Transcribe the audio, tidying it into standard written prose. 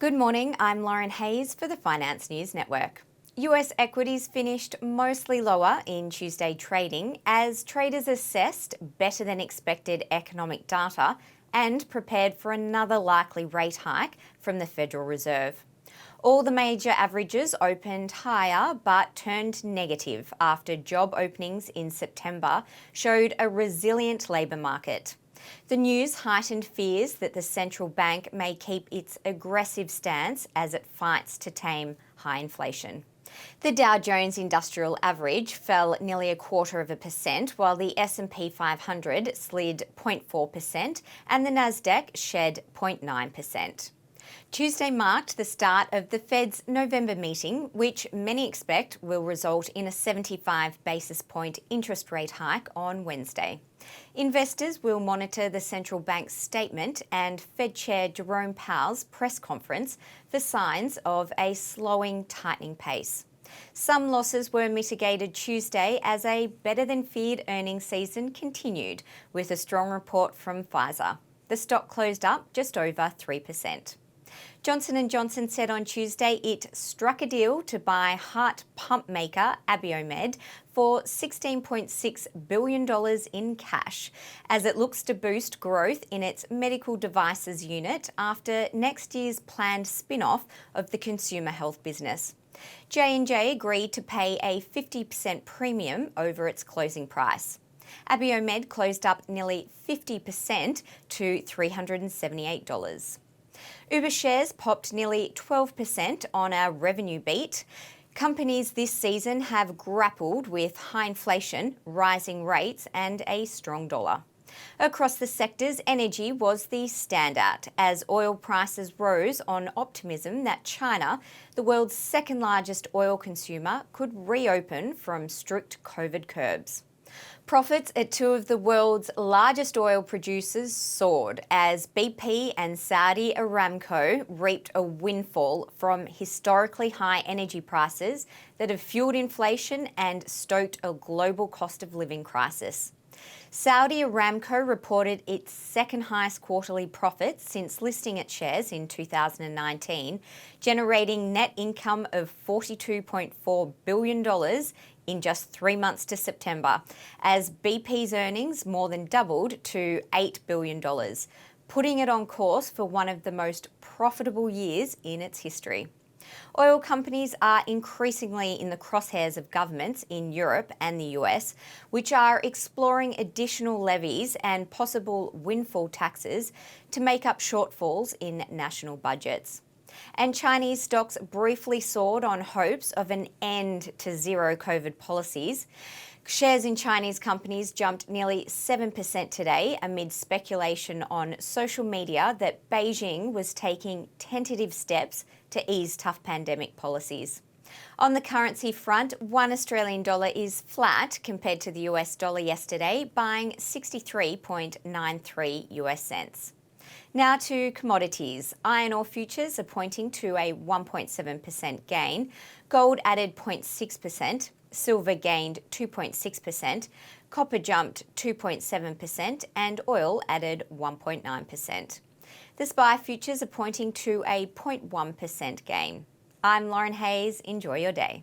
Good morning, I'm Lauren Hayes for the Finance News Network. US equities finished mostly lower in Tuesday trading as traders assessed better than expected economic data and prepared for another likely rate hike from the Federal Reserve. All the major averages opened higher but turned negative after job openings in September showed a resilient labour market. The news heightened fears that the central bank may keep its aggressive stance as it fights to tame high inflation. The Dow Jones Industrial Average fell nearly 0.25%, while the S&P 500 slid 0.4% and the Nasdaq shed 0.9%. Tuesday marked the start of the Fed's November meeting, which many expect will result in a 75 basis point interest rate hike on Wednesday. Investors will monitor the central bank's statement and Fed Chair Jerome Powell's press conference for signs of a slowing tightening pace. Some losses were mitigated Tuesday as a better-than-feared earnings season continued, with a strong report from Pfizer. The stock closed up just over 3%. Johnson & Johnson said on Tuesday it struck a deal to buy heart pump maker Abiomed for $16.6 billion in cash as it looks to boost growth in its medical devices unit after next year's planned spin-off of the consumer health business. J&J agreed to pay a 50% premium over its closing price. Abiomed closed up nearly 50% to $378. Uber shares popped nearly 12% on a revenue beat. Companies this season have grappled with high inflation, rising rates and a strong dollar. Across the sectors, energy was the standout as oil prices rose on optimism that China, the world's second largest oil consumer, could reopen from strict COVID curbs. Profits at two of the world's largest oil producers soared as BP and Saudi Aramco reaped a windfall from historically high energy prices that have fueled inflation and stoked a global cost of living crisis. Saudi Aramco reported its second highest quarterly profits since listing its shares in 2019, generating net income of $42.4 billion in just 3 months to September, as BP's earnings more than doubled to $8 billion, putting it on course for one of the most profitable years in its history. Oil companies are increasingly in the crosshairs of governments in Europe and the US, which are exploring additional levies and possible windfall taxes to make up shortfalls in national budgets. And Chinese stocks briefly soared on hopes of an end to zero COVID policies. Shares in Chinese companies jumped nearly 7% today amid speculation on social media that Beijing was taking tentative steps to ease tough pandemic policies. On the currency front, one Australian dollar is flat compared to the US dollar yesterday, buying 63.93 US cents. Now to commodities. Iron ore futures are pointing to a 1.7% gain. Gold added 0.6%. Silver gained 2.6%, copper jumped 2.7%, and oil added 1.9%. The SPI futures are pointing to a 0.1% gain. I'm Lauren Hayes. Enjoy your day.